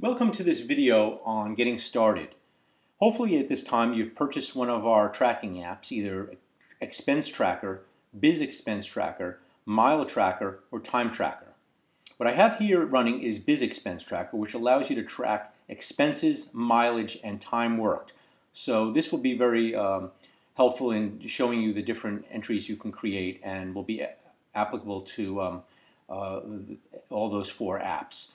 Welcome to this video on getting started. Hopefully at this time you've purchased one of our tracking apps, either XpenseTracker, BizXpenseTracker, MileTracker, or TimeTracker. What I have here running is BizXpenseTracker, which allows you to track expenses, mileage, and time worked. So this will be very helpful in showing you the different entries you can create and will be applicable to all those four apps.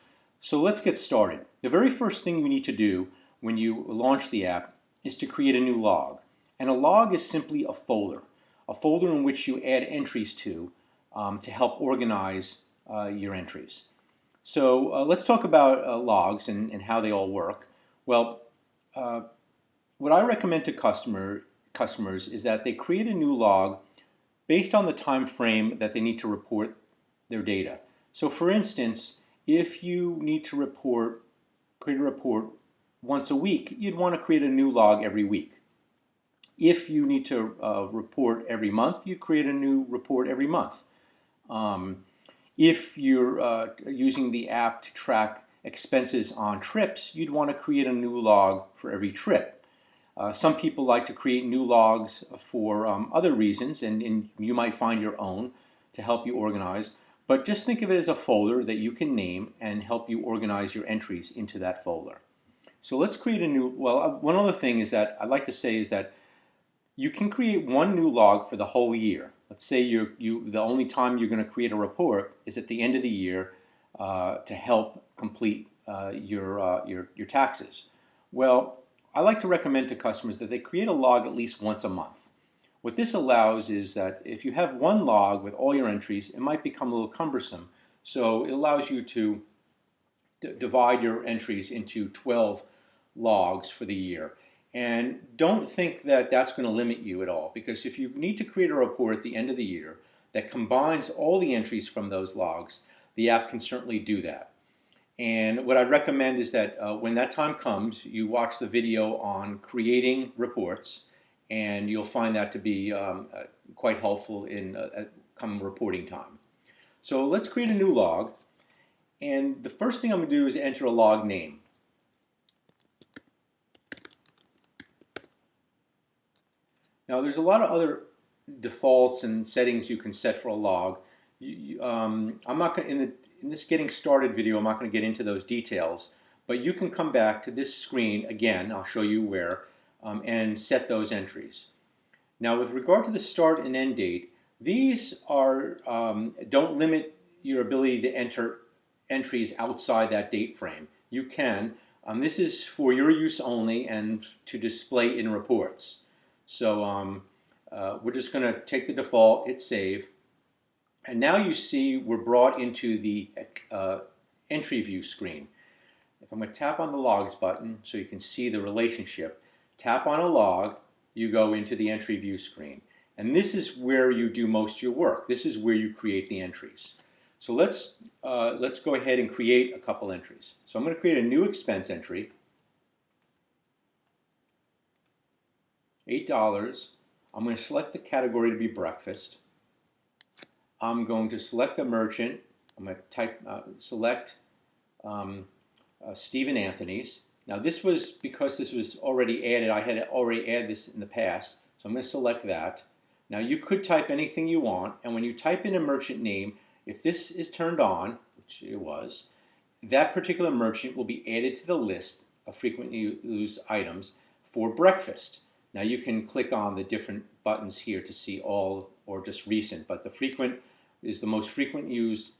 So let's get started. The very first thing you need to do when you launch the app is to create a new log. And a log is simply a folder in which you add entries to help organize your entries. So let's talk about logs and how they all work. Well, what I recommend to customers is that they create a new log based on the time frame that they need to report their data. So for instance, if you need to create a report once a week, you'd want to create a new log every week. If you need to report every month, you create a new report every month. If you're using the app to track expenses on trips, you'd want to create a new log for every trip. Some people like to create new logs for other reasons, and you might find your own to help you organize. But just think of it as a folder that you can name and help you organize your entries into that folder. So let's create a new, one other thing is that I'd like to say is that you can create one new log for the whole year. Let's say the only time you're going to create a report is at the end of the year to help complete your taxes. Well, I like to recommend to customers that they create a log at least once a month. What this allows is that if you have one log with all your entries, it might become a little cumbersome. So it allows you to divide your entries into 12 logs for the year. And don't think that that's going to limit you at all, because if you need to create a report at the end of the year that combines all the entries from those logs, the app can certainly do that. And what I recommend is that when that time comes, you watch the video on creating reports, and you'll find that to be quite helpful in come reporting time. So let's create a new log, and the first thing I'm going to do is enter a log name. Now there's a lot of other defaults and settings you can set for a log. I'm not going to, in this getting started video, I'm not going to get into those details, but you can come back to this screen again. I'll show you where. And set those entries. Now with regard to the start and end date, these don't limit your ability to enter entries outside that date frame. You can. This is for your use only and to display in reports. So we're just going to take the default, hit save, and now you see we're brought into the entry view screen. If I'm going to tap on the logs button so you can see the relationship, tap on a log, you go into the entry view screen. And this is where you do most of your work. This is where you create the entries. So let's go ahead and create a couple entries. So I'm going to create a new expense entry, $8. I'm going to select the category to be breakfast. I'm going to select the merchant. I'm going to select Steve and Anthony's. Now this was because this was already added. I had already added this in the past, so I'm going to select that. Now you could type anything you want, and when you type in a merchant name, if this is turned on, which it was, that particular merchant will be added to the list of frequently used items for breakfast. Now you can click on the different buttons here to see all or just recent, but the frequent is the most frequent used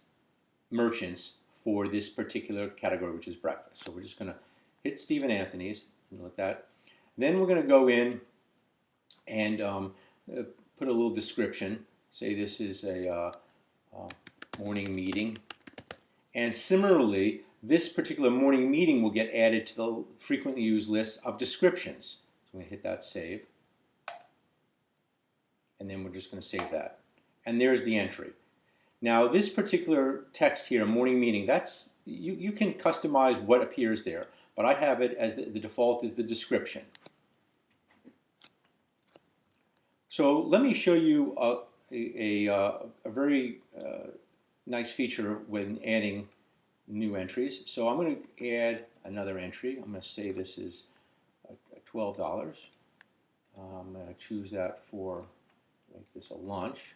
merchants for this particular category, which is breakfast. So we're just going to hit Steve and Anthony's, like that. Then we're going to go in and put a little description. Say this is a morning meeting. And similarly, this particular morning meeting will get added to the frequently used list of descriptions. So I'm going to hit that save. And then we're just going to save that. And there's the entry. Now this particular text here, morning meeting, that's you can customize what appears there. But I have it as the default is the description. So let me show you a very nice feature when adding new entries. So I'm going to add another entry. I'm going to say this is $12. I'm going to choose that for, make this a lunch.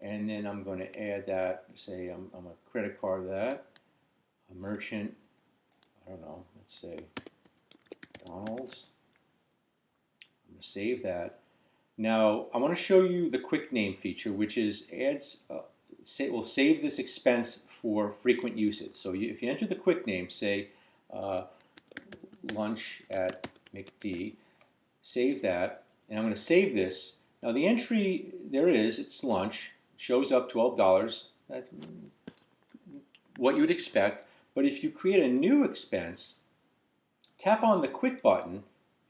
And then I'm going to add that, say I'm a credit card that, a merchant, I don't know, let's say McDonald's. I'm going to save that. Now I want to show you the quick name feature, which is will save this expense for frequent usage. So if you enter the quick name, say lunch at McD, save that, and I'm going to save this. Now the entry, there it is, it's lunch, shows up $12, that's what you would expect. But if you create a new expense, tap on the quick button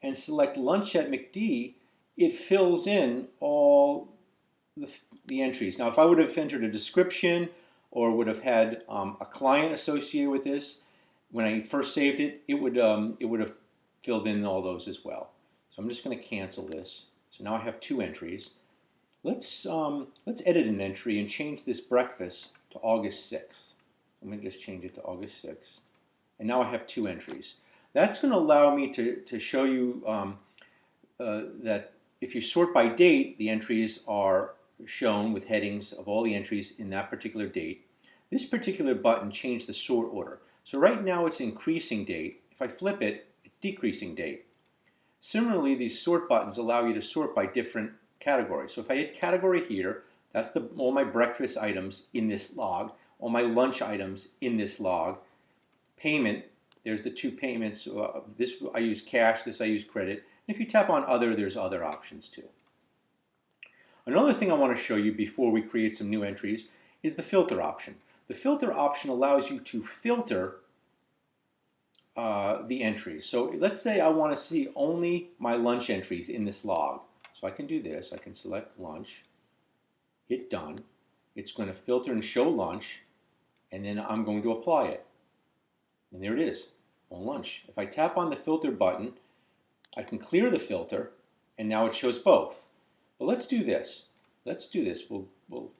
and select lunch at McD, it fills in all the entries. Now if I would have entered a description or would have had a client associated with this, when I first saved it, it would have filled in all those as well. So I'm just going to cancel this. So now I have two entries. Let's edit an entry and change this breakfast to August 6th. I'm going to just change it to August 6th. And now I have two entries. That's going to allow me to show you that if you sort by date, the entries are shown with headings of all the entries in that particular date. This particular button changed the sort order. So right now it's increasing date. If I flip it, it's decreasing date. Similarly, these sort buttons allow you to sort by different categories. So if I hit category here, that's all my breakfast items in this log, all my lunch items in this log. Payment, there's the two payments. This I use cash, this I use credit. And if you tap on other, there's other options too. Another thing I want to show you before we create some new entries is the filter option. The filter option allows you to filter the entries. So let's say I want to see only my lunch entries in this log. So I can do this. I can select lunch, hit done. It's going to filter and show lunch, and then I'm going to apply it. And there it is, on lunch. If I tap on the filter button, I can clear the filter, and now it shows both. But let's do this. Let's do this. We'll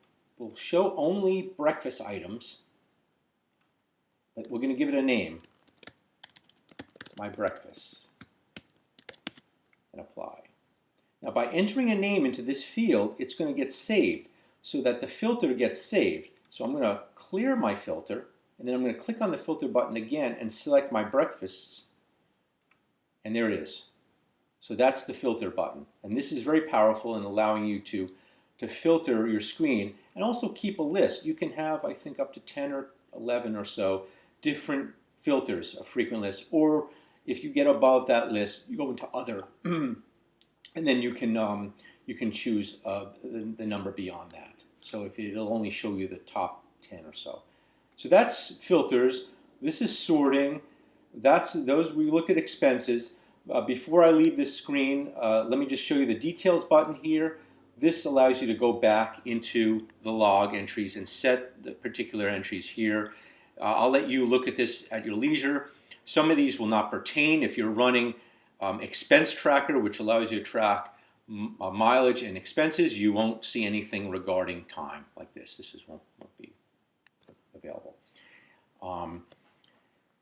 show only breakfast items, but we're going to give it a name. My breakfast. And apply. Now by entering a name into this field, it's going to get saved so that the filter gets saved. So I'm going to clear my filter, and then I'm going to click on the filter button again and select my breakfasts. And there it is. So that's the filter button. And this is very powerful in allowing you to filter your screen and also keep a list. You can have, I think, up to 10 or 11 or so different filters of frequent lists. Or if you get above that list, you go into other. And then you can choose the number beyond that. So if it'll only show you the top 10 or so. So that's filters. This is sorting. We looked at expenses. Before I leave this screen, let me just show you the details button here. This allows you to go back into the log entries and set the particular entries here. I'll let you look at this at your leisure. Some of these will not pertain if you're running XpenseTracker, which allows you to track mileage and expenses. You won't see anything regarding time like this. This won't be available.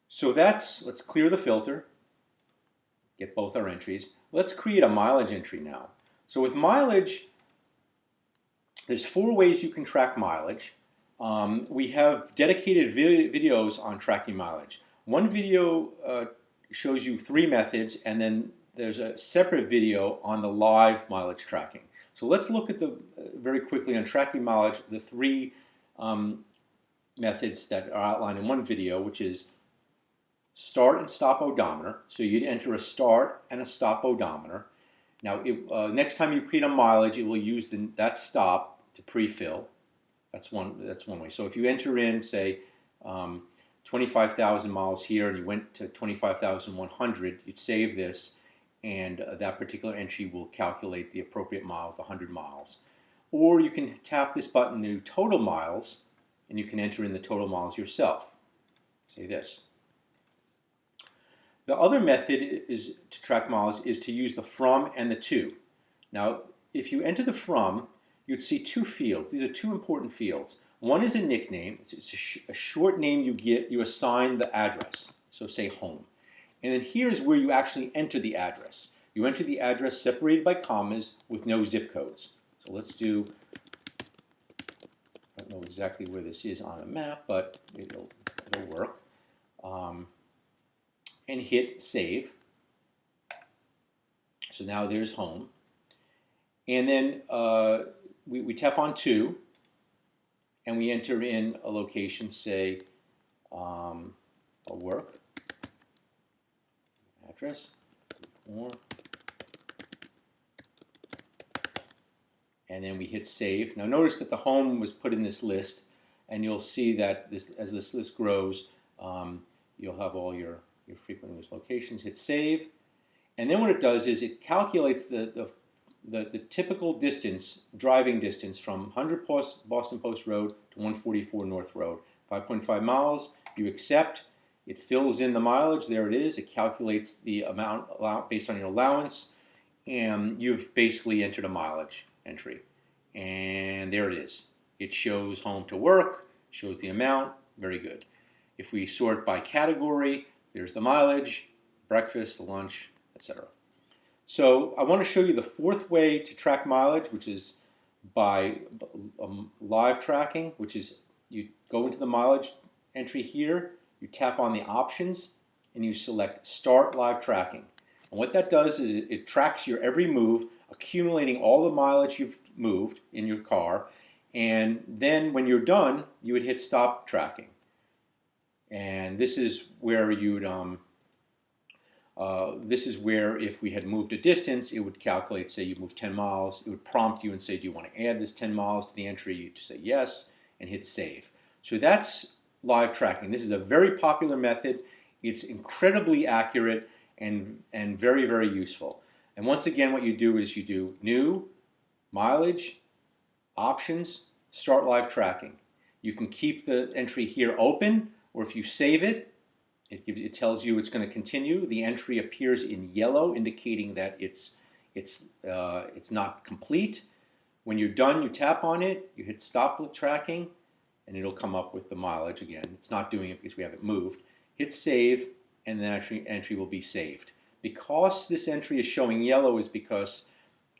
So let's clear the filter, get both our entries. Let's create a mileage entry now. So with mileage, there's 4 ways you can track mileage. We have dedicated videos on tracking mileage. One video shows you 3 methods, and then there's a separate video on the live mileage tracking. So let's look at very quickly on tracking mileage, the 3 methods that are outlined in one video, which is start and stop odometer. So you'd enter a start and a stop odometer. Now, next time you create a mileage, it will use that stop to pre-fill. That's one way. So if you enter in, say, 25,000 miles here, and you went to 25,100, you'd save this, and that particular entry will calculate the appropriate miles, the 100 miles. Or you can tap this button to total miles, and you can enter in the total miles yourself. Say this. The other method to track miles is to use the from and the to. Now, if you enter the from, you'd see 2 fields. These are 2 important fields. One is a nickname. It's a short name you assign the address. So say home. And then here's where you actually enter the address. You enter the address separated by commas with no zip codes. So let's do, I don't know exactly where this is on a map, but it'll work. And hit save. So now there's home. And then we tap on 2, and we enter in a location, say a work address, 4. And then we hit save. Now notice that the home was put in this list, and you'll see that as this list grows, you'll have all your frequently used locations. Hit save, and then what it does is it calculates the typical distance, driving distance from 100 Boston Post Road to 144 North Road. 5.5 miles, you accept, it fills in the mileage, there it is, it calculates the amount based on your allowance, and you've basically entered a mileage entry. And there it is. It shows home to work, shows the amount, very good. If we sort by category, there's the mileage, breakfast, lunch, etc. So I want to show you the 4th way to track mileage, which is by live tracking, which is you go into the mileage entry here, you tap on the options, and you select Start Live Tracking. And what that does is it tracks your every move, accumulating all the mileage you've moved in your car, and then when you're done, you would hit Stop Tracking. And this is where you'd this is where if we had moved a distance, it would calculate, say you moved 10 miles, it would prompt you and say, do you want to add this 10 miles to the entry? You just say yes and hit save. So that's live tracking. This is a very popular method. It's incredibly accurate and very, very useful. And once again, what you do is you do new, mileage, options, start live tracking. You can keep the entry here open, or if you save it, it tells you it's going to continue. The entry appears in yellow, indicating that it's not complete. When you're done, you tap on it, you hit stop tracking, and it'll come up with the mileage again. It's not doing it because we haven't moved. Hit save, and the entry will be saved. Because this entry is showing yellow is because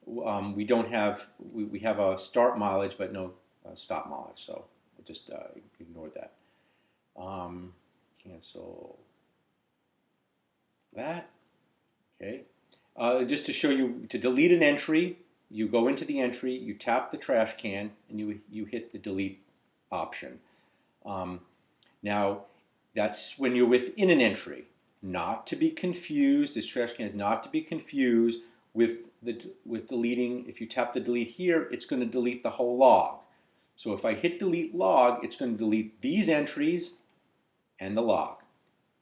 we don't have we have a start mileage but no stop mileage. So we'll just ignore that. Cancel that. Okay. Just to show you, to delete an entry, you go into the entry, you tap the trash can, and you hit the delete option. Now, that's when you're within an entry. Not to be confused, this trash can is not to be confused with deleting. If you tap the delete here, it's going to delete the whole log. So if I hit delete log, it's going to delete these entries and the log.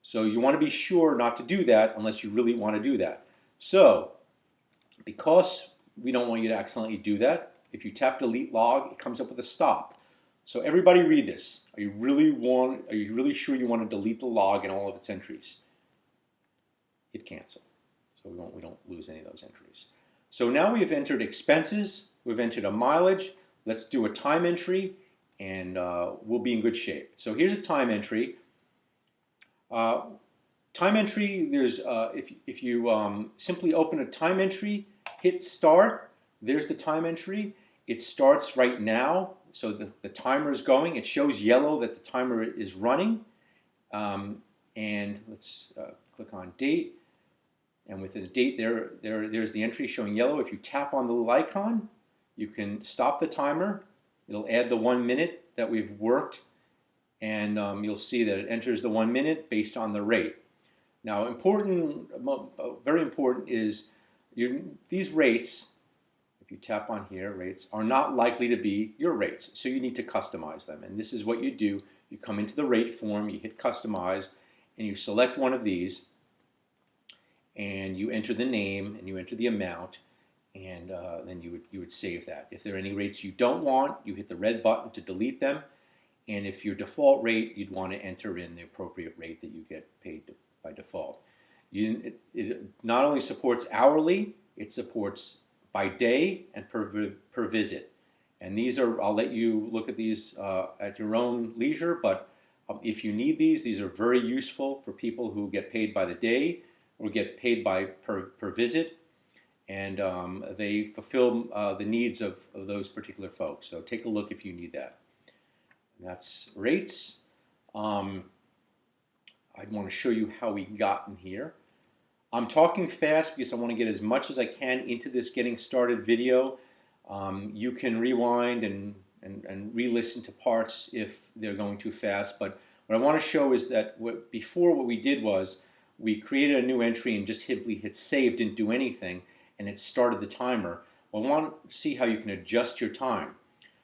So you want to be sure not to do that unless you really want to do that. So because we don't want you to accidentally do that, if you tap delete log, it comes up with a stop. So everybody read this. Are you really sure you want to delete the log and all of its entries? Hit cancel. So we don't lose any of those entries. So now we've entered expenses, we've entered a mileage. Let's do a time entry, and we'll be in good shape. So here's a time entry. Time entry, there's if you simply open a time entry, hit start, there's the time entry. It starts right now, so the timer is going. It shows yellow that the timer is running. And let's click on date. And with the date there's the entry showing yellow. If you tap on the little icon, you can stop the timer. It'll add the 1 minute that we've worked, and you'll see that it enters the 1 minute based on the rate. Now, very important is these rates, if you tap on here, rates, are not likely to be your rates. So you need to customize them. And this is what you do. You come into the rate form, you hit customize, and you select one of these, and you enter the name, and you enter the amount, and then you would save that. If there are any rates you don't want, you hit the red button to delete them. And if your default rate, you'd want to enter in the appropriate rate that you get paid by default. It not only supports hourly, it supports by day and per visit. And these are, I'll let you look at these at your own leisure, but if you need these are very useful for people who get paid by the day or get paid by per visit, and they fulfill the needs of those particular folks. So take a look if you need that. And that's rates. I'd want to show you how we got in here. I'm talking fast because I want to get as much as I can into this getting started video. You can rewind and re-listen to parts if they're going too fast, but what I want to show is that before what we did was we created a new entry and just simply hit save, didn't do anything, and it started the timer. Well, I want to see how you can adjust your time.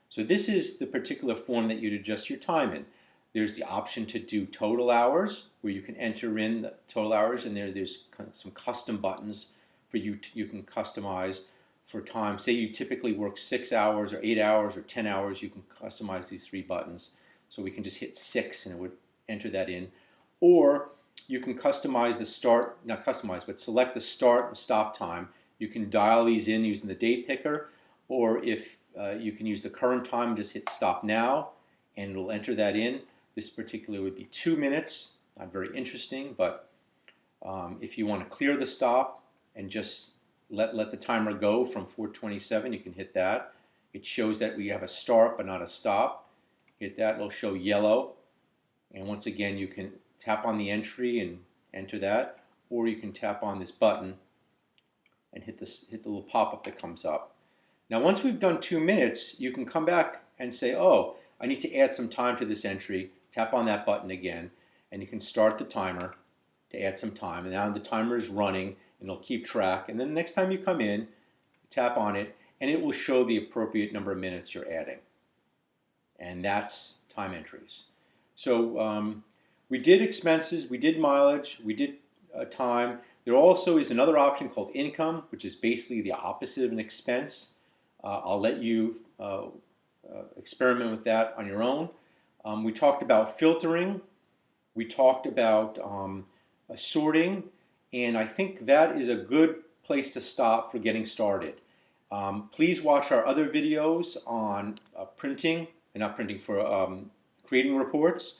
So this is the particular form that you'd adjust your time in. There's the option to do total hours, where you can enter in the total hours, and there's some custom buttons for you can customize for time. Say you typically work 6 hours or 8 hours or 10 hours, you can customize these 3 buttons. So we can just hit 6 and it would enter that in. Or you can customize the start, not customize, but select the start and stop time. You can dial these in using the date picker, or if you can use the current time, just hit stop now and it'll enter that in. This particular would be 2 minutes. Not very interesting, but if you want to clear the stop and just let the timer go from 4:27, you can hit that. It shows that we have a start but not a stop. Hit that, it'll show yellow. And once again, you can tap on the entry and enter that, or you can tap on this button and hit the little pop-up that comes up. Now, once we've done 2 minutes, you can come back and say, oh, I need to add some time to this entry. Tap on that button again, and you can start the timer to add some time. And now the timer is running, and it'll keep track. And then the next time you come in, tap on it, and it will show the appropriate number of minutes you're adding. And that's time entries. So we did expenses, we did mileage, we did time. There also is another option called income, which is basically the opposite of an expense. I'll let you experiment with that on your own. We talked about filtering. We talked about sorting. And I think that is a good place to stop for getting started. Please watch our other videos on printing, and not printing, for creating reports.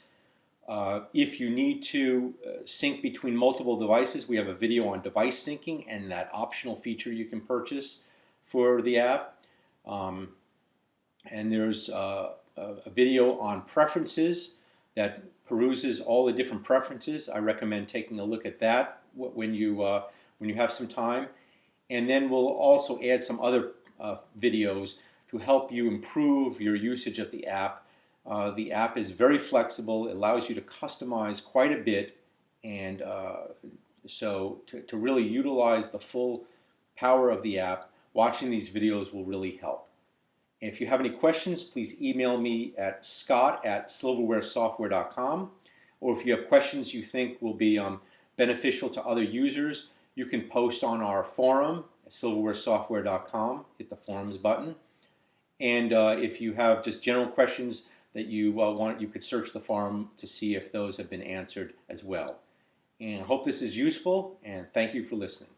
If you need to sync between multiple devices, we have a video on device syncing and that optional feature you can purchase for the app. And there's a video on preferences that peruses all the different preferences. I recommend taking a look at that when you have some time. And then we'll also add some other videos to help you improve your usage of the app. The app is very flexible. It allows you to customize quite a bit, and so to really utilize the full power of the app, watching these videos will really help. And if you have any questions, please email me at scott@silverwaresoftware.com, or if you have questions you think will be beneficial to other users, you can post on our forum at silverwaresoftware.com. Hit the forums button. And if you have just general questions that you want, you could search the forum to see if those have been answered as well. And I hope this is useful, and thank you for listening.